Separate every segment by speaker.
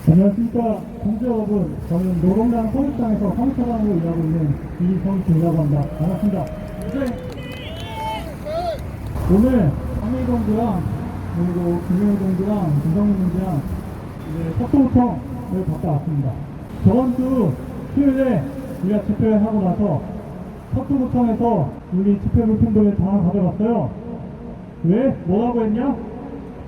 Speaker 1: 안녕하십니까 동지 여러분, 저는 노동당 서울시장에서 사무처장으로 일하고 있는 이성준이라고 합니다. 반갑습니다. 오늘 상해동지랑 그리고 김해동지랑 김성민동지랑 석도구청을 갔다 왔습니다. 저번주 수요일에 우리가 집회를 하고 나서 석도구청에서 우리 집회 물품들을 다 가져갔어요. 왜? 뭐라고 했냐?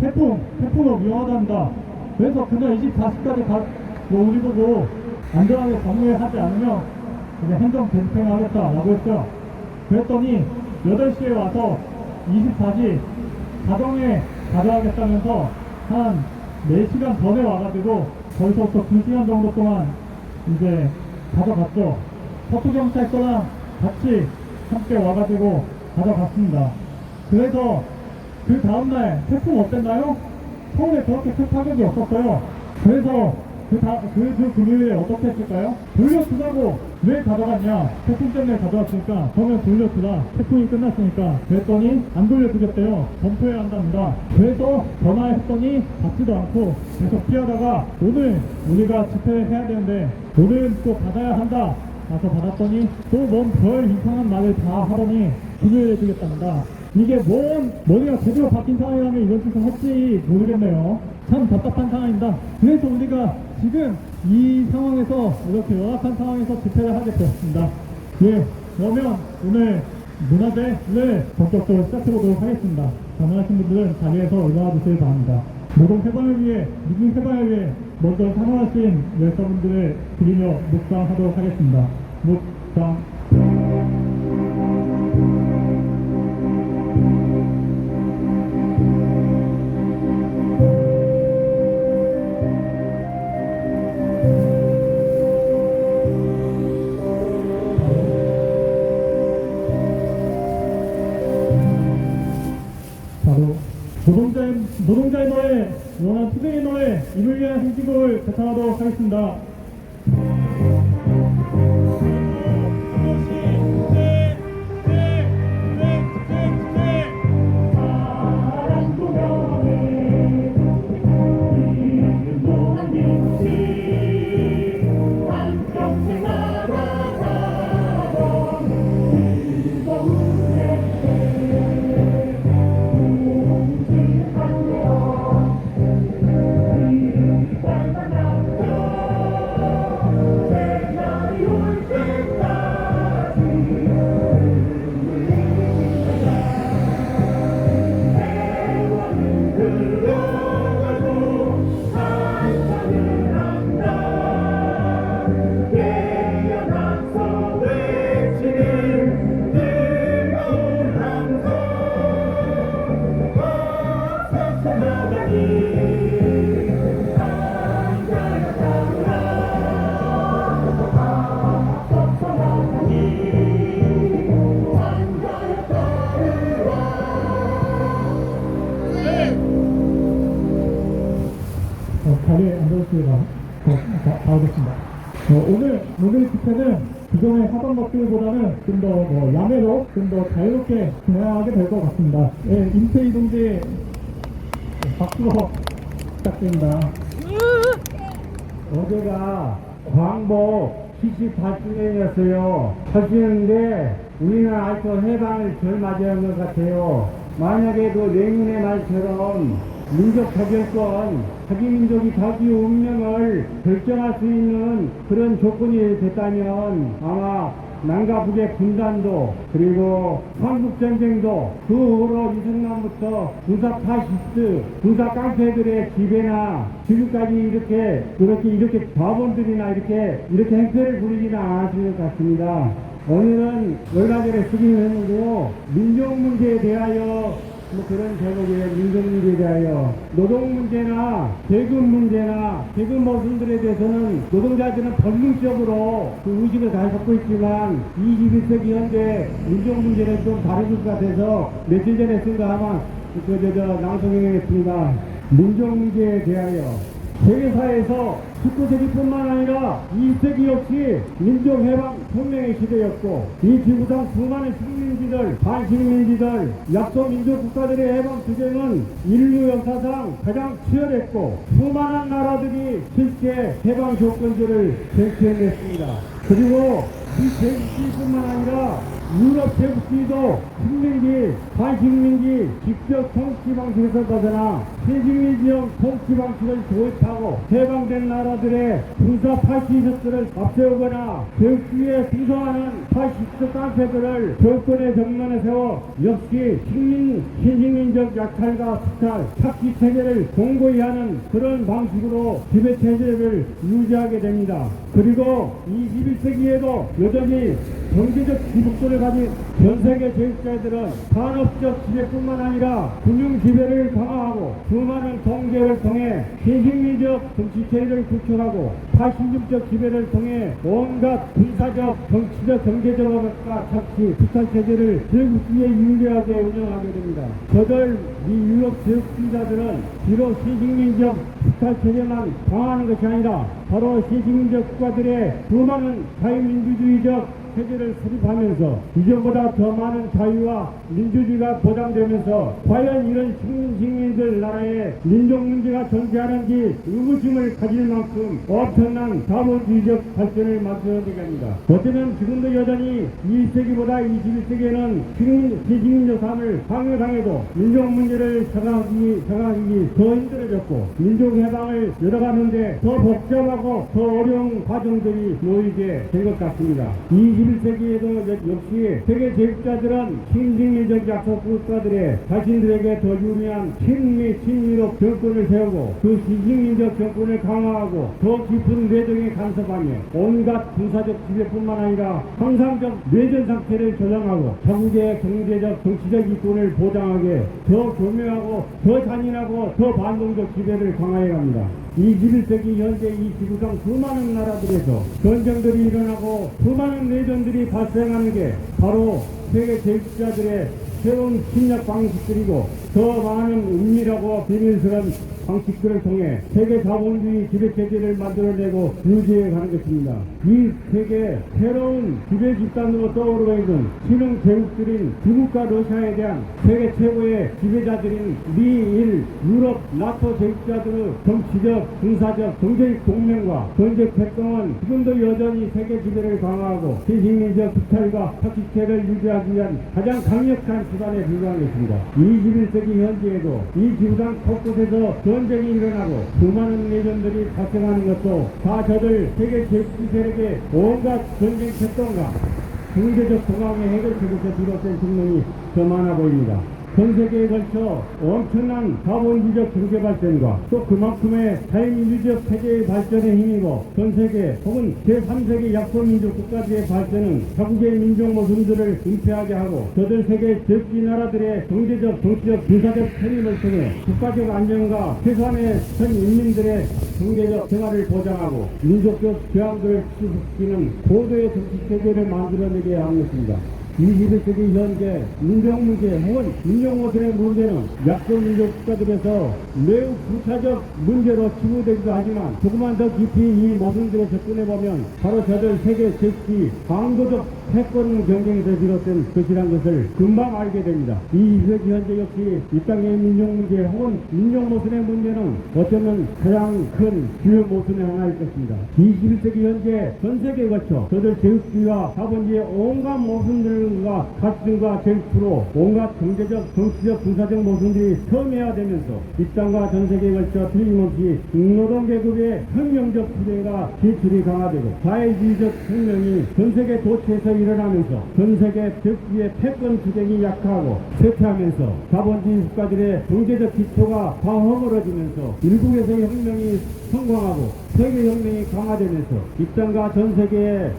Speaker 1: 태풍으로 위험하답니다. 그래서 그날 24시까지 우리 보고 안전하게 정리하지 않으면 그냥 행정 대집행하겠다라고 했어요. 그랬더니 8시에 와서 24시 가정에 가져가겠다면서 한 4시간 전에 와가지고 벌써부터 2시간 정도 동안 이제 가져갔죠. 서초경찰서랑 같이 함께 와가지고 가져갔습니다. 그래서 그 다음날 태풍 어땠나요? 서울에 그렇게 큰 타격이 없었어요. 그래서 그 금요일에 어떻게 했을까요? 돌려주라고 왜 가져갔냐? 태풍 때문에 가져왔으니까 저는 돌려주라. 태풍이 끝났으니까. 그랬더니 안 돌려주겠대요. 검토해야 한답니다. 그래서 전화했더니 받지도 않고 계속 피하다가 오늘 우리가 집회해야 되는데 오늘은 또 받아야 한다. 가서 받았더니 또 뭔 별 이상한 말을 다 하더니 금요일에 주겠답니다. 이게 머리가 제대로 바뀐 상황이라면 이런 짓을 할지 모르겠네요. 참 답답한 상황입니다. 그래서 우리가 지금 이 상황에서 이렇게 열악한 상황에서 집회를 하게 되었습니다. 예, 그러면 오늘 문화제를 본격적으로 시작해보도록 하겠습니다. 가능하신 분들은 자리에서 올라와 주시기 바랍니다. 노동 세방을 위해, 민중 세방을 위해 먼저 사망하신 열사분들을 드리며 묵상하도록 하겠습니다. 묵상. 노동자의 노래, 영원한 투쟁의 노래, 이를 위한 행진곡을 대상하도록 하겠습니다. 자리에 앉아주시기 바라겠습니다. 오늘 집회는 기존에 하던 것들보다는 좀 더 야매로, 좀 더 자유롭게 진행하게 될 것 같습니다. 예, 임태희 동지 박수 부탁드립니다.
Speaker 2: 어제가 광복 78주년이었어요. 하시는데 우리는 아직도 해방을 덜 맞이한 것 같아요. 만약에도 내년의 말처럼 민족 자결권, 자기 민족이 자기 운명을 결정할 수 있는 그런 조건이 됐다면 아마 남과 북의 분단도 그리고 한국전쟁도 그 후로 이승만부터 군사 파시스트, 군사 깡패들의 지배나 지금까지 이렇게 자본들이나 이렇게 행태를 부리지는 않았을 것 같습니다. 오늘은 열나절에 쓰기는 했는데요. 민족 문제에 대하여 그런 제목이에요. 민족 문제에 대하여 노동 문제나 계급 모순들에 대해서는 노동자들은 본능적으로 그 의식을 잘 갖고 있지만 21세기 현재 민족 문제는 좀 다른 것 같아서 며칠 전에 쓴 거 아마 낭송했습니다. 민족 문제에 대하여 세계사에서 19세기뿐만 아니라 20세기 역시 민족해방 혁명의 시대였고 이 지구상 수많은 식민지들, 반식민지들, 약소민족 국가들의 해방 투쟁은 인류 역사상 가장 치열했고 수많은 나라들이 실제 해방 조건들을 쟁취해냈습니다. 그리고 이 제국주의뿐만 아니라 유럽 제국주의도 식민지, 반식민지, 직접 통치 방식에서 벗어나 신식민지형 통치 방식을 도입하고 해방된 나라들의 군사 파시스트를 앞세우거나 제국주의에 승소하는 파시스트 깡패들을 정권의 정면에 세워 역시 신식민적 약탈과 수탈, 착취 체제를 공고히 하는 그런 방식으로 지배 체제를 유지하게 됩니다. 그리고 21세기에도 여전히 경제적 기복도를 가진 전 세계 제국자들은 산업적 지배뿐만 아니라 금융 지배를 강화하고 수많은 통제를 통해 신식민적 정치체를 구축하고 파시즘적 지배를 통해 온갖 군사적, 정치적, 경제적과 착취, 부탈 체제를 제국주의에 유리하게 운영하게 됩니다. 저들 이 유럽 제국주의자들은 비록 신식민적 부탈 체제만 강화하는 것이 아니라 바로 신식민적 국가들의 수많은 자유민주주의적 체제를 수립하면서 이전보다 더 많은 자유와 민주주의가 보장되면서 과연 이런 식민들 나라의 민족 문제가 존재하는지 의구심을 가질 만큼 엄청난 자본주의적 발전을 만들어내게 합니다. 어쩌면 지금도 여전히 20세기보다 21세기에는 신식민적 삶을 강요당해도 민족 문제를 생각하기 더 힘들어졌고 민족 해방을 열어가는데 더 복잡하고 더 어려운 과정들이 놓이게 된 것 같습니다. 21세기에도 역시 세계 제국자들은 신식민적 약속 국가들의 자신들에게 더 유리한 친미로 정권을 세우고 그 신식민적 정권을 강화하고 더 깊은 내정에 간섭하며 온갖 군사적 지배뿐만 아니라 항상적 내전 상태를 조장하고 자국의 경제적 정치적 이권을 보장하게 더 교묘하고 더 잔인하고 더 반동적 지배를 강화해 갑니다. 21세기 현재 이 지구상 수많은 나라들에서 전쟁들이 일어나고 수많은 내전들이 발생하는 게 바로 세계 제국자들의 새로운 침략 방식들이고 더 많은 은밀하고 비밀스러운 방식들을 통해 세계 자본주의 지배체제를 만들어내고 유지해 가는 것입니다. 이 세계 새로운 지배 집단으로 떠오르고 있는 신흥 제국들인 중국과 러시아에 대한 세계 최고의 지배자들인 미일, 유럽, 나토 제국자들의 정치적, 군사적, 경제적 동맹과 전쟁 활동은 지금도 여전히 세계 지배를 강화하고 신식민적 부탈과 착취체를 유지하기 위한 가장 강력한 수단에 불과한 것입니다. 21세기 현재에도 이 지구상 곳곳에서 전쟁이 일어나고 수많은 내전들이 발생하는 것도 다 저들 세계 제국주의 세력의 온갖 전쟁 활동과 경제적 동황의 해결책에서 비롯된 증명이 더 많아 보입니다. 전 세계에 걸쳐 엄청난 자본주의적 경제 발전과 또 그만큼의 자유민주적 체제의 발전에 힘입어 전 세계 혹은 제3세계 약소민족 국가들의 발전은 자국의 민족 모순들을 은폐하게 하고 저들 세계 제국주의 나라들의 경제적, 정치적, 군사적 편입을 통해 국가적 안정과 최소한의 전 인민들의 경제적 생활을 보장하고 민족적 저항들을 수습시키는 고도의 정치체제를 만들어내게 하는 것입니다. 21세기 현재 민족 문제 혹은 민족 모순의 문제는 약소민족 국가들에서 매우 부차적 문제로 치부되기도 하지만 조금만 더 깊이 이 모순들에 접근해보면 바로 저들 세계 제국주의 광고적 패권 경쟁에서 비롯된 것이란 것을 금방 알게 됩니다. 21세기 현재 역시 이 땅의 민족 문제 혹은 민족 모순의 문제는 어쩌면 가장 큰 주요 모순의 하나일 것입니다. 21세기 현재 전 세계에 거쳐 저들 제국주의와 자본주의의 온갖 모순들과 갈등과 쟁투로 온갖 경제적, 정치적, 군사적 모순들이 첨예화되면서 이 땅과 전 세계에 걸쳐 틀림없이 노동계급의 혁명적 투쟁과 진출이 강화되고 사회주의적 혁명이 전 세계 도처에서 일어나면서 전 세계 제국주의의 패권 투쟁이 약화하고 쇠퇴하면서 자본주의 국가들의 경제적 기초가 더 허물어지면서 일국에서의 혁명이 성공하고 세계혁명이 강화되면서 이 땅과 전 세계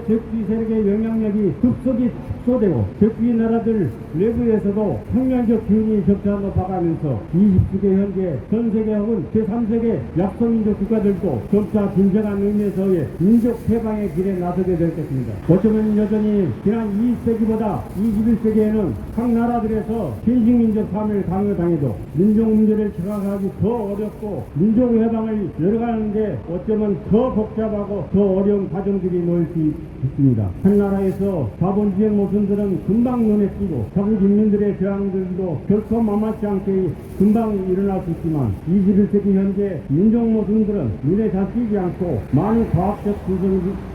Speaker 2: 제국주의 세력의 영향력이 급속히 축소되고 제국주의 나라들 내부에서도 혁명적 기운이 점차 높아가면서 20세기 현재 전 세계 혹은 제3세계 약소민족 국가들도 점차 진정한 의미에서의 민족 해방의 길에 나서게 될 것입니다. 어쩌면 여전히 지난 20세기보다 21세기에는 각 나라들에서 신식민적 삶을 강요당해도 민족 문제를 정확하기 더 어렵고 민족 해방을 세상을 열어가는데 어쩌면 더 복잡하고 더 어려운 과정들이 놓일 수 있습니다. 한 나라에서 자본주의 모순들은 금방 눈에 띄고 자국 인민들의 저항들도 결코 만만치 않게 금방 일어날 수 있지만 21세기 현재 민족 모순들은 눈에 잡히지 않고 많은 과학적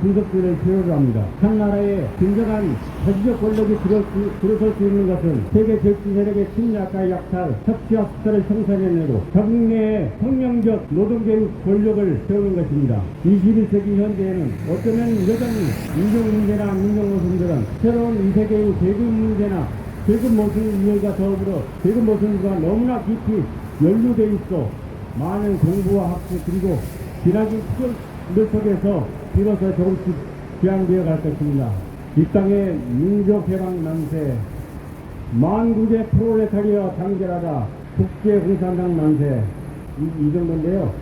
Speaker 2: 분석들을 필요로 합니다. 한 나라의 진정한 자주적 권력이 들어설 수 있는 것은 세계 절대 세력의 침략과 약탈, 협치와 수탈을 형성해내고 자국 내의 혁명적 노동계의 권력을 세우는 것입니다. 21세기 현대에는 어쩌면 여전히 민족 문제나 민족 모순들은 새로운 이 세계의 계급 문제나 계급 모순 이해가 더불어 계급 모순과 너무나 깊이 연루되어 있어 많은 공부와 학습 그리고 기나긴 투쟁들 속에서 비로소 조금씩 귀환되어 갈 것입니다. 이 땅의 민족해방 만세, 만국의 프롤레타리아 단결하다, 국제공산당 만세, 이 정도인데요.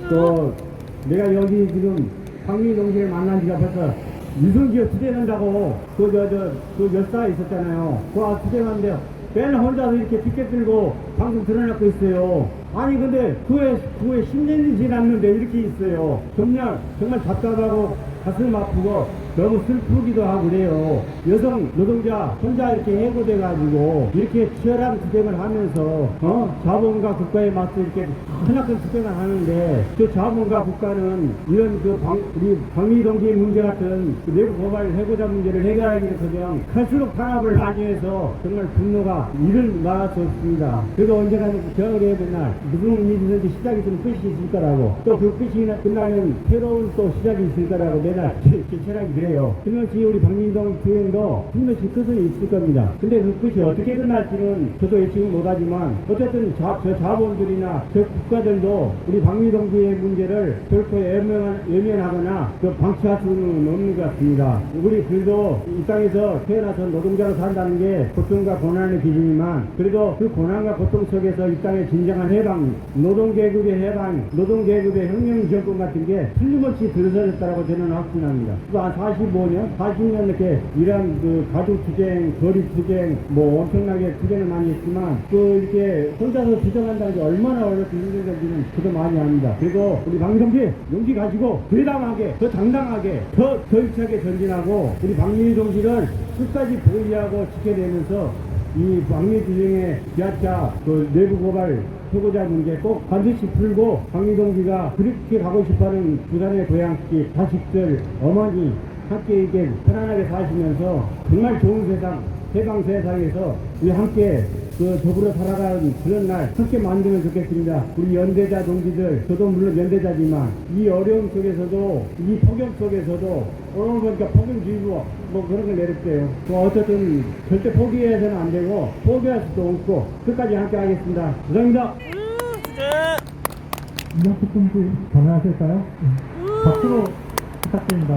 Speaker 2: 또 내가 여기 지금 박미동지를 만난 지가 벌써 유승기어 투쟁한다고 그 열사에 있었잖아요. 그 투쟁하는데 맨날 혼자서 이렇게 피켓 들고 방송 드러내고 있어요. 아니 근데 그 후에 10년이 지났는데 이렇게 있어요. 정말 답답하고 가슴 아프고 너무 슬프기도 하고 그래요. 여성 노동자 혼자 이렇게 해고돼가지고 이렇게 치열한 투쟁을 하면서 자본과 국가에 맞서 이렇게 하나큰 투쟁을 하는데 그 자본과 국가는 이런 우리 박미동지 문제 같은 내부 고발 해고자 문제를 해결하기는 그냥 갈수록 탄압을 많이 해서 정말 분노가 이를 막을 수 없습니다. 그래도 언제나 저녁에 맨날 무슨 일이든지 시작이 있으면 끝이 있을 거라고 또 그 끝이 끝나면 새로운 또 시작이 있을 거라고 맨날 철학이 그래요. 그것이 우리 박민동 투쟁도 분명히 끝은 있을 겁니다. 근데 그 끝이 어떻게 끝날지는 저도 예측은 못하지만 어쨌든 저 자본들이나 저 국가들도 우리 박민동주의 문제를 결코 외면하거나 방치할 수는 없는 것 같습니다. 우리들도 이 땅에서 태어나서 노동자로 산다는 게 고통과 고난의 기준이지만 그래도 그 고난과 고통 속에서 이 땅의 진정한 해방, 노동계급의 해방, 노동계급의 혁명 정권 같은 게 틀림없이 들어서졌다고 저는 확신합니다. 한 45년, 40년 이렇게 이런 가족투쟁, 거리투쟁, 엄청나게 투쟁을 많이 했지만 이렇게 혼자서 투쟁한다는 게 얼마나 어렵고 힘든 건지는 저도 많이 압니다. 그리고 우리 박민동지 용기 가지고 더 당당하게, 더 힘차게 전진하고 우리 박민동지를 끝까지 보위하고 지켜내면서 이 박민투쟁의 기아차 내부 고발 해고자 문제 꼭 반드시 풀고 박미동지가 그렇게 가고 싶어하는 부산의 고향집 자식들 어머니 함께 이렇게 편안하게 사시면서 정말 좋은 세상 해방 세상에서 우리 함께 더불어 살아가는 그런 날 함께 만들면 좋겠습니다. 우리 연대자 동지들 저도 물론 연대자지만 이 어려움 속에서도 이 폭염 속에서도 오늘 보니까 폭염주의보 그런 걸 내렸대요. 어쨌든 절대 포기해서는 안 되고 포기할 수도 없고 끝까지 함께 하겠습니다. 감사합니다.
Speaker 1: 이명숙 동지 전화하실까요? 박수로 부탁드립니다.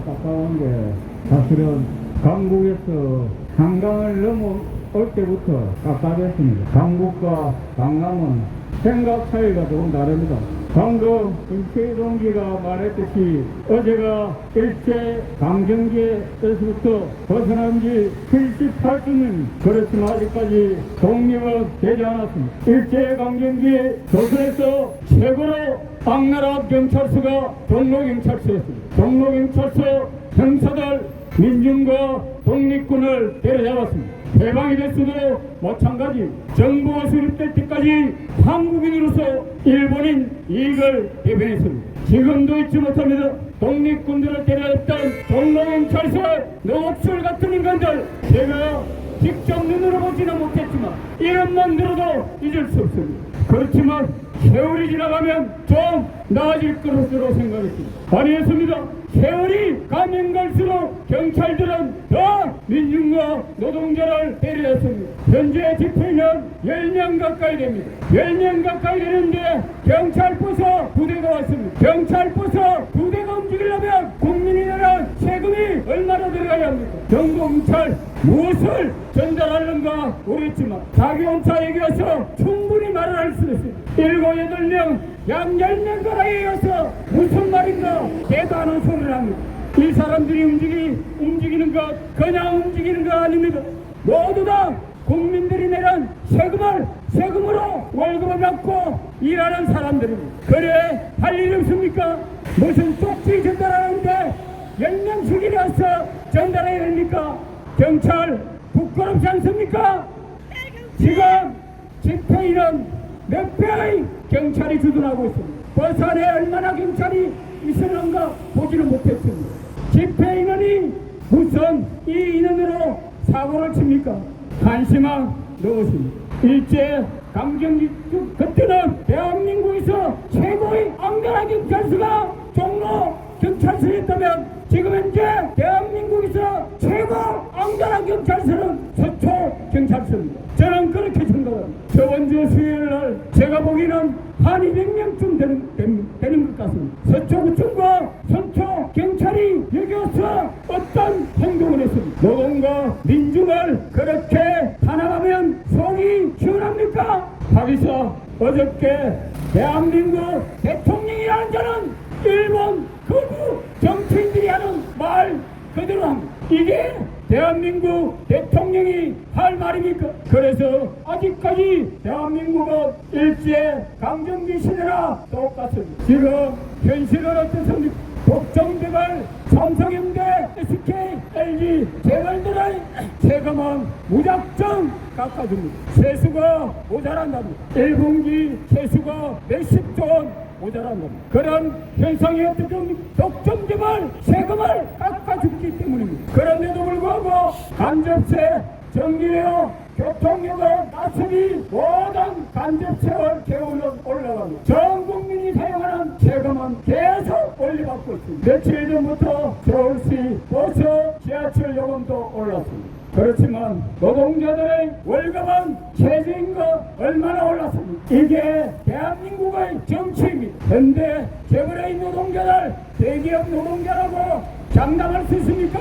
Speaker 2: 답답한데 사실은 강북에서 한강을 넘어올 때부터 답답했습니다. 강북과 강남은 생각 차이가 조금 다릅니다. 방금 김태희 동지가 말했듯이 어제가 일제 강점기에서부터 벗어난 지 78주년 그렇지만 아직까지 독립은 되지 않았습니다. 일제 강점기에 조선에서 최고로 악나라 경찰서가 종로경찰서였습니다. 종로경찰서 형사들 민중과 독립군을 때려잡았습니다. 해방이 됐어도 마찬가지 정부가 수립될 때까지 한국인으로서 일본인 이익을 대변했습니다. 지금도 잊지 못합니다. 독립군들을 때려잡던 종로경찰서 노옥술 같은 인간들 제가 직접 눈으로 보지는 못했지만 이름만 들어도 잊을 수 없습니다. 그렇지만 세월이 지나가면 좀 나아질 것으로 생각했습니다. 아니었습니다. 세월이 가면 갈수록 경찰들은 더 민중과 노동자를 때렸습니다. 현재 집회는 10명 가까이 됩니다. 10명 가까이 되는데 경찰부서 부대가 왔습니다. 경찰부서 부대가 움직이려면 국민이 내는 세금이 얼마나 들어가야 합니까? 정보경찰 무엇을 전달하는가 모르겠지만 자기원차에게 와서 충분히 말을 할 수 있습니다. 7, 8명 약 10명 가까이 와서 무슨 말인가 대단한 소리를 합니다. 이 사람들이 움직이는 것 그냥 움직이는 거 아닙니다. 모두 다
Speaker 3: 국민들이 내는 세금으로 월급을 받고 일하는 사람들입니다. 그래 할 일 없습니까? 무슨 쪽지 전달하는데 10명씩이라서 전달해야 됩니까? 경찰 부끄럽지 않습니까? 지금 집회인은 몇 배의 경찰이 주둔하고 있습니다. 버산에 얼마나 경찰이 있었는가 보지는 못했습니다. 집회인원이 무슨 이 인원으로 사고를 칩니까? 한심한 넣었습니다. 일제 강점기 그때는 대한민국에서 최고의 안전한 경찰서가 종로 경찰서였다면 지금 현재 대한민국에서 최고 안전한 경찰서는 서초 경찰서입니다. 저는 그렇게 생각합니다. 저번 주 수요일 날 제가 보기에는 한 200명쯤 되는 것 같습니다. 서초구청과 서초 경찰이 여기 와서 어떤 행동을 했습니다. 노동과 민중을 그렇게 탄압하면 속이 시원합니까? 하기서 어저께 대한민국 대통령이라는 자는 일본 극우 정치인들이 하는 말 그대로 합니다. 이게 대한민국 대통령이 할 말입니까? 그래서 아직까지 대한민국은 일제 강점기 시대나 똑같습니다. 지금 현실은 어떻습니까? 독점개발, 삼성현대, SK, LG 재벌들의 세금은 무작정 깎아줍니다. 세수가 모자란답니다. 1분기 세수가 몇십조 원 모자란답니다. 그런 현상이 어떻게 옵니까? 독점개발 세금을 깎아주기 때문입니다. 그런데도 불구하고 간접세, 전기료, 교통료가 나서기 모든 간접세월 개원은 올라갑니다. 전 국민이 사용하는 세금은 계속 올려받고 있습니다. 며칠 전부터 서울시 버스 지하철 요금도 올랐습니다. 그렇지만 노동자들의 월급은 최저임금 얼마나 올랐습니까? 이게 대한민국의 정치입니다. 현대 재벌의 노동자들 대기업 노동자라고 장담할 수 있습니까?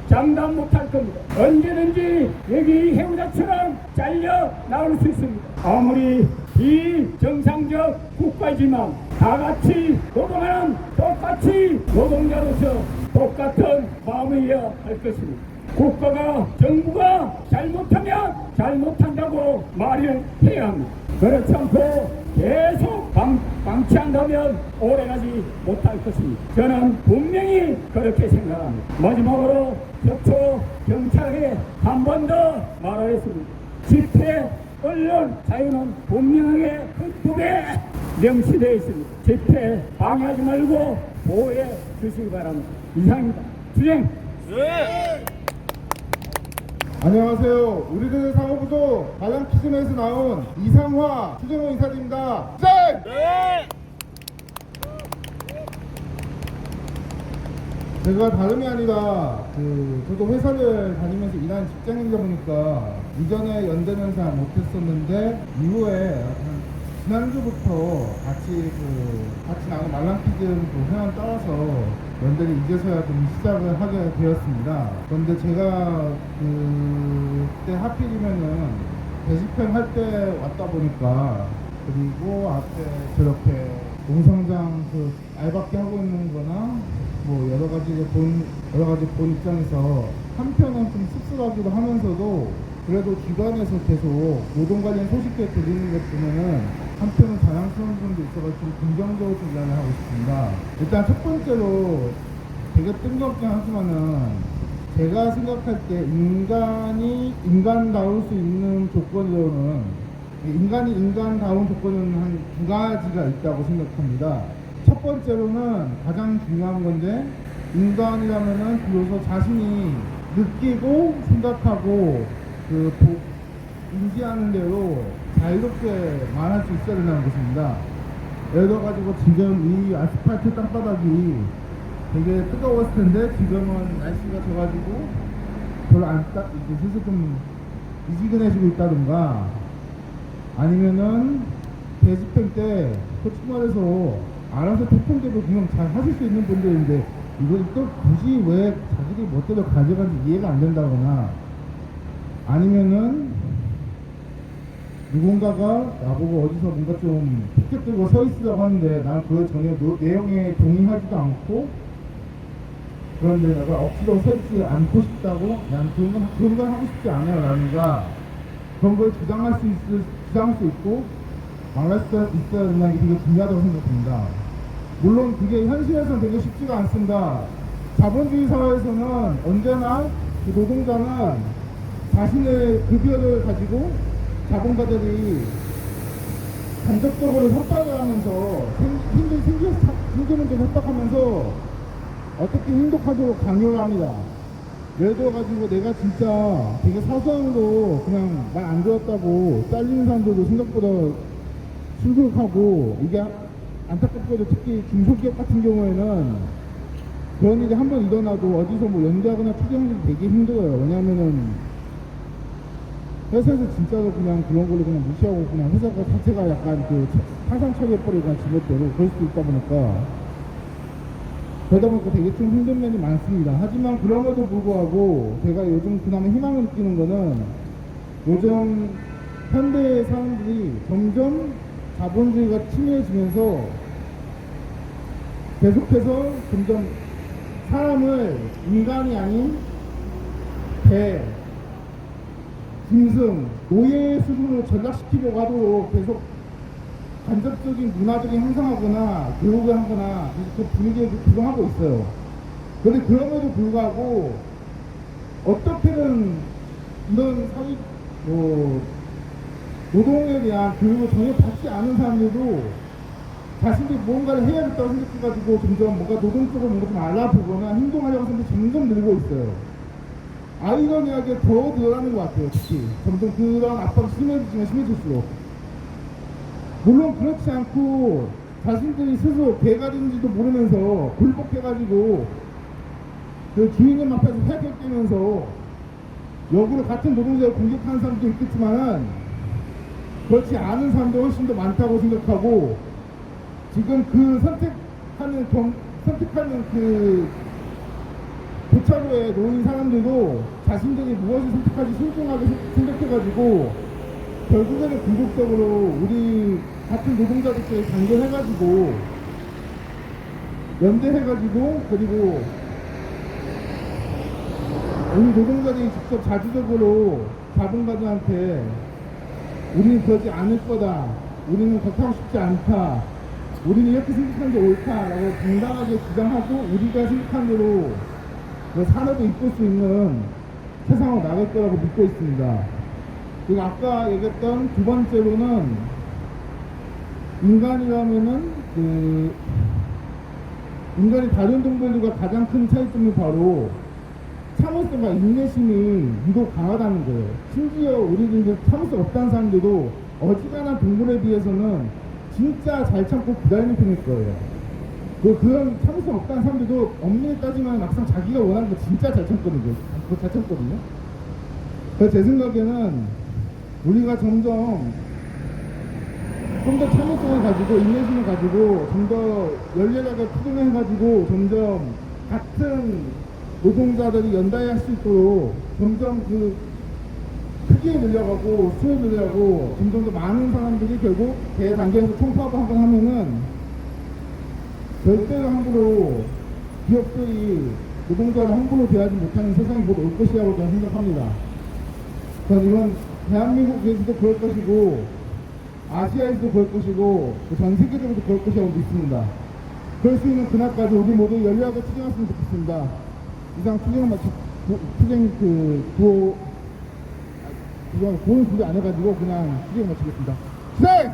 Speaker 3: 장담 못할 겁니다. 언제든지 여기 해우자처럼 잘려 나올 수 있습니다. 아무리 비정상적 국가이지만 다 같이 노동하는 똑같이 노동자로서 똑같은 마음이어야 할 것입니다. 국가가 정부가 잘못하면 잘못한다고 말을 해야 합니다. 그렇지 않고 계속 방치한다면 오래가지 못할 것입니다. 저는 분명히 그렇게 생각합니다. 마지막으로 서초 경찰에 한 번 더 말하겠습니다. 집회 언론 자유는 분명하게 헌법에 명시되어 있습니다. 집회 방해하지 말고 보호해 주시기 바랍니다. 이상입니다. 주행.
Speaker 4: 안녕하세요. 우리들 사무부도 가장 키즈에서 나온 이상화 수정호 인사드립니다. 네! 제가 다름이 아니라 저도 회사를 다니면서 일하는 직장인이다 보니까 이전에 연대는 잘 못했었는데 이후에 지난주부터 같이 나온 말랑피즘 회원 따라서 연대를 이제서야 좀 시작을 하게 되었습니다. 그런데 제가 그때 하필이면은 대집행 할 때 왔다 보니까 그리고 앞에 저렇게 농성장 알박기 하고 있는 거나 뭐 여러 가지 본 입장에서 한편은 좀 씁쓸하기도 하면서도 그래도 기관에서 계속 노동 관련 소식들 들리는 것 보면은 한편은 자랑스러운 점도 있어서 좀 긍정적으로 좀 이야기를 하고 싶습니다. 일단 첫 번째로 되게 뜬금없긴 하지만은 제가 생각할 때 인간다울 수 있는 조건으로는 인간다운 조건은 한 두 가지가 있다고 생각합니다. 첫 번째로는 가장 중요한 건데 인간이라면은 비로소 자신이 느끼고 생각하고 인지하는 대로 자유롭게 말할 수 있어야 된다는 것입니다. 예를 들어가지고 지금 이 아스팔트 땅바닥이 되게 뜨거웠을 텐데 지금은 날씨가 져가지고 별로 이제 슬슬 좀 미지근해지고 있다든가 아니면은 대집행 때 솔직히 말해서 알아서 태풍제도 그냥 잘 하실 수 있는 분들인데 이걸 또 굳이 왜 자기들이 멋대로 가져간지 이해가 안 된다거나 아니면은 누군가가 나보고 어디서 뭔가 좀 피켓 들고 서 있으라고 하는데 난 그 전혀 내용에 동의하지도 않고 그런데 내가 억지로 서 있지 않고 싶다고 난 그런 건 하고 싶지 않아요 라는가 그런 걸 주장할 수 있고 말할 수 있어야 된다는 게 되게 중요하다고 생각합니다. 물론 그게 현실에서는 되게 쉽지가 않습니다. 자본주의 사회에서는 언제나 그 노동자는 자신의 급여를 가지고 자본가들이 간접적으로 협박을 하면서 생기는 데 협박하면서 어떻게 행복하도록 강요를 합니다. 예를 들어가지고 내가 진짜 되게 사소한 거 그냥 말 안 들었다고 잘리는 사람들도 생각보다 출국하고, 이게 안타깝게도 특히 중소기업 같은 경우에는 그런 일이 한 번 일어나도 어디서 뭐 연대하거나 투쟁하기 되게 힘들어요. 왜냐면은 회사에서 진짜로 그냥 그런 걸로 그냥 무시하고 그냥 회사가 자체가 약간 그 파산 처리해버리고 그냥 지멋대로 그럴 수도 있다 보니까, 그러다 보니까 되게 좀 힘든 면이 많습니다. 하지만 그럼에도 불구하고 제가 요즘 그나마 희망을 느끼는 거는, 요즘 현대 사람들이 점점 자본주의가 침해지면서 계속해서 점점 사람을 인간이 아닌 개, 짐승, 노예 수준으로 전락시키려고 하도록 계속 간접적인 문화적인 형성하거나 교육을 하거나 그 분위기에 구성하고 있어요. 그런데 그럼에도 불구하고 어떻게든 이런 사회 노동에 대한 교육을 전혀 받지 않은 사람들도 자신들이 무언가를 해야겠다고 생각해가지고 점점 뭔가 노동 쪽으로 뭔가 좀 알아보거나 행동하려고 하는 사람들이 점점 늘고 있어요. 아이러니하게 더 늘어나는 것 같아요. 특히 점점 그런 압박이 심해지면 심해질수록. 물론 그렇지 않고 자신들이 스스로 개가 된지도 모르면서 굴복해가지고 그 주인님 앞에서 회격되면서 역으로 같은 노동자를 공격하는 사람도 있겠지만은, 그렇지 않은 사람도 훨씬 더 많다고 생각하고, 지금 그 선택하는 그 교차로에 놓인 사람들도 자신들이 무엇을 선택할지 신중하게 생각해가지고 결국에는 궁극적으로 우리 같은 노동자들끼리 단결해가지고 연대해가지고, 그리고 우리 노동자들이 직접 자주적으로 자본가들한테 우리는 그러지 않을 거다, 우리는 그렇게 하고 싶지 않다, 우리는 이렇게 생각하는 게 옳다라고 당당하게 주장하고 우리가 생각한 대로 그 산업을 이끌 수 있는 세상으로 나갈 거라고 믿고 있습니다. 그리고 아까 얘기했던 두 번째로는, 인간이라면은 인간이 다른 동물들과 가장 큰 차이점이 바로 참을성과 인내심이 유독 강하다는 거예요. 심지어 우리들 참을성 없다는 사람들도 어지간한 동물에 비해서는 진짜 잘 참고 기다리는 편일 거예요. 그런 참을성 없다는 사람들도 엄밀히 따지면 막상 자기가 원하는 거 진짜 잘 참거든요. 그거 잘 참거든요. 그래서 제 생각에는 우리가 점점 좀 더 참을성을 가지고 인내심을 가지고 좀 더 열렬하게 투쟁해가지고 점점 같은 노동자들이 연대할 수 있도록 점점 그 크게 늘려가고 수요 늘려가고 점점 더 많은 사람들이 결국 대단계에서 총파업을 한번 하면은 절대로 함부로 기업들이 노동자를 함부로 대하지 못하는 세상이 곧 올 것이라고 저는 생각합니다. 저는 이건 대한민국에서도 그럴 것이고 아시아에서도 그럴 것이고 전 세계적으로도 그럴 것이라고 믿습니다. 그럴 수 있는 그날까지 우리 모두 열렬하게 투쟁했으면 좋겠습니다. 이상 투쟁을 고은 구리 안 해가지고 그냥 투쟁을 마치겠습니다. 투쟁!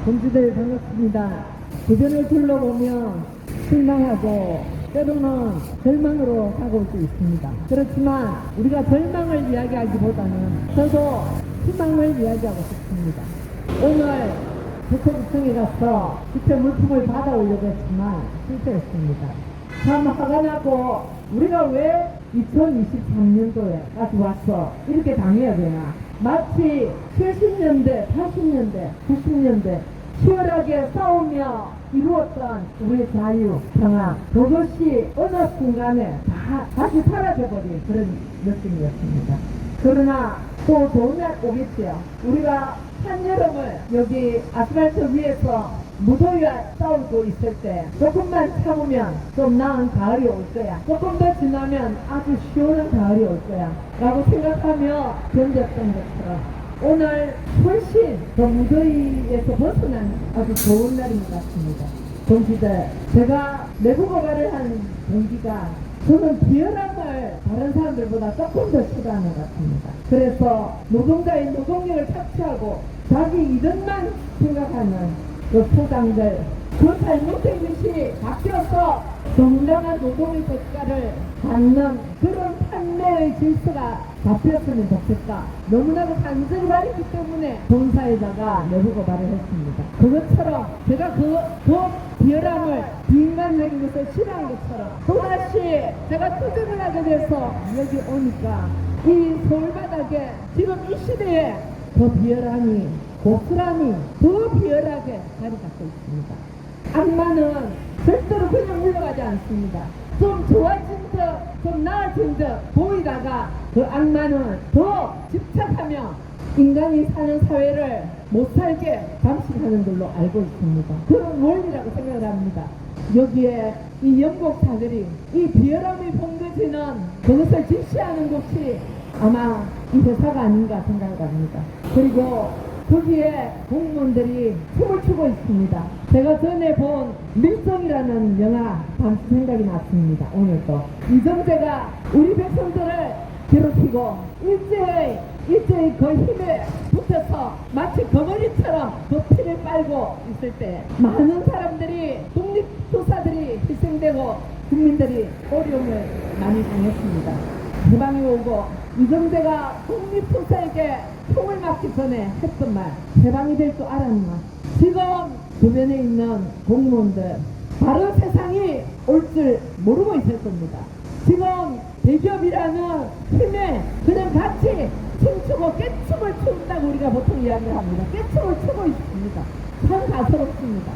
Speaker 5: 동지들 반갑습니다. 주변을 둘러보면 실망하고 때로는 절망으로 다가올 수 있습니다. 그렇지만 우리가 절망을 이야기하기보다는 저도 희망을 이야기하고 싶습니다. 오늘 국토부청에 가서 집회 물품을 받아오려고 했지만 실패했습니다. 참 화가 나고, 우리가 왜 2023년도에까지 와서 이렇게 당해야 되나. 마치 70년대, 80년대, 90년대 치열하게 싸우며 이루었던 우리의 자유, 평화, 그것이 어느 순간에 다시 사라져버린 그런 느낌이었습니다. 그러나 또 좋은 날 오겠지요. 우리가 한여름을 여기 아스팔트 위에서 무더위와 싸우고 있을 때 조금만 참으면 좀 나은 가을이 올 거야. 조금 더 지나면 아주 시원한 가을이 올 거야. 라고 생각하며 견뎠던 것처럼 오늘 훨씬 더 무더위에서 벗어난 아주 좋은 날인 것 같습니다. 동지들, 제가 내부고발을 한 동기가 저는 비열함을 다른 사람들보다 조금 더 싫어하는 것 같습니다. 그래서 노동자의 노동력을 착취하고 자기 이득만 생각하는 그 소장들, 그 잘못된 것이 바뀌어서 정당한 노동의 대가를 받는 그런 판매의 질서가 잡혔으면 좋겠다. 너무나도 간절히 말했기 때문에 본사에다가 내부 고발을 했습니다. 그것처럼 제가 그 비열함을, 비인간적인 것을 싫어한 것처럼 또다시 제가 투쟁을 하게 돼서 여기 오니까 이 서울바닥에 지금 이 시대에 더 비열함이, 고스란히 더 비열하게 자리 잡고 있습니다. 악마는 절대로 그냥 물러가지 않습니다. 좀 좋아진 듯, 좀 나아진 듯 보이다가 그 악마는 더 집착하며 인간이 사는 사회를 못 살게 감시하는 걸로 알고 있습니다. 그런 원리라고 생각을 합니다. 여기에 이 영국사들이 이 비열함이 번겨지는 그것을実施하는 곳이 아마 이 회사가 아닌가 생각을 합니다. 그리고 거기에 공무원들이 춤을 추고 있습니다. 제가 전에 본 밀성이라는 영화 잠시 생각이 났습니다. 오늘도 이정재가 우리 백성들을 괴롭히고 일제의 그 힘에 붙어서 마치 거머리처럼 그 피를 빨고 있을 때 많은 사람들이 독립투사들이 희생되고 국민들이 어려움을 많이 당했습니다. 해방이 오고 이정재가 독립투사에게 총을 맞기 전에 했던 말, 해방이 될 줄 알았나? 지금 주변에 있는 공무원들 바로 세상이 올 줄 모르고 있을 겁니다. 지금 대기업이라는 힘에 그냥 같이 춤추고 깨춤을 춘다고 우리가 보통 이야기를 합니다. 깨춤을 추고 있습니다. 참 가소롭습니다.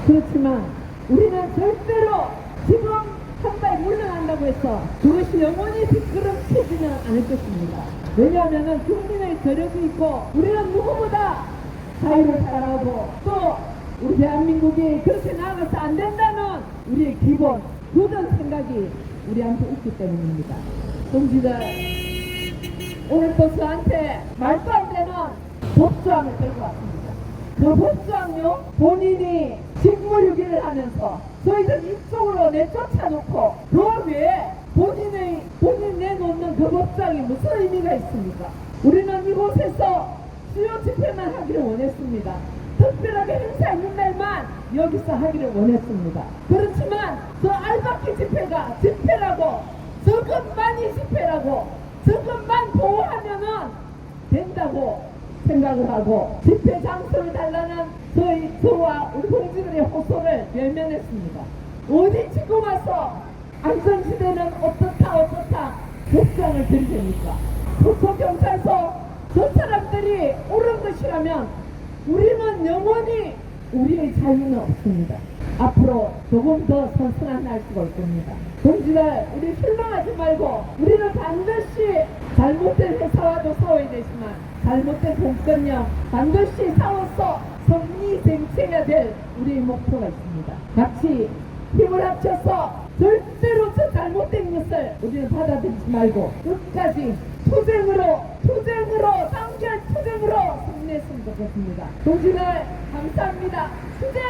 Speaker 5: 그렇지만 우리는 절대로 지금 한 발 물러난다고 해서 그것이 영원히 뒷걸음치지는 않을 것입니다. 왜냐하면 국민의 저력이 있고 우리는 누구보다 자유를 사랑하고 또 우리 대한민국이 그렇게 나아가서 안 된다는 우리의 기본 굳은 생각이 우리한테 있기 때문입니다. 동지들, 오늘 또 저한테 말도 안 되는 법조항을 들고 왔습니다. 그 법조항요, 본인이 직무유기를 하면서 저희들 이쪽으로 내쫓아놓고 그 외에 본인 내놓는 그 법조항이 무슨 의미가 있습니까? 우리는 이곳에서 수요 집회만 하기를 원했습니다. 특별하게 행사 있는 날만 여기서 하기를 원했습니다. 그렇지만 저 알바끼 집회가 집회라고, 저것만이 집회라고, 저것만 보호하면은 된다고 생각을 하고 집회 장소를 달라는 저와 우리 동지들의 호소를 외면했습니다. 어디 지금 와서 안전시대는 어떻다 복장을 들이댑니까? 도서경찰서 저 사람들이 옳은 것이라면 우리는 영원히 우리의 자유는 없습니다. 앞으로 조금 더 선선한 날씨가 올 겁니다. 동지들, 우리 실망하지 말고 우리는 반드시 잘못된 회사와도 싸워야 되지만 잘못된 공권력 반드시 싸워서 성리쟁취해야 될 우리의 목표가 있습니다. 같이 힘을 합쳐서 절대로 저 잘못된 것을 우리는 받아들이지 말고 끝까지 투쟁으로 단결 투쟁으로 승리했으면 좋겠습니다. 동지들 감사합니다. 투쟁!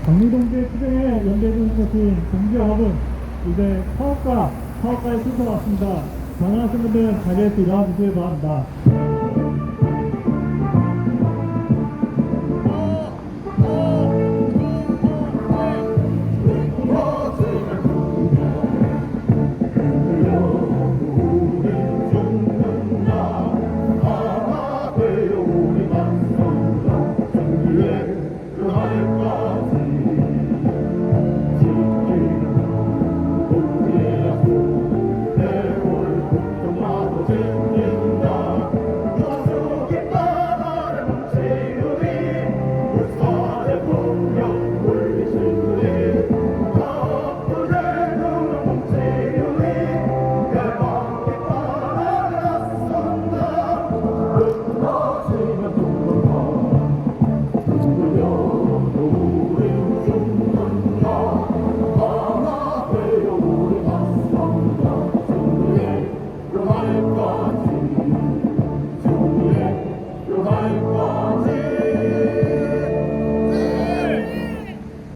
Speaker 1: 강릉동지의 투쟁에 연대해주는 것이 동지여러분, 이제 사업가의 순서 같습니다. 가능하신 분들은 자리에서 일어나주시기 바랍니다.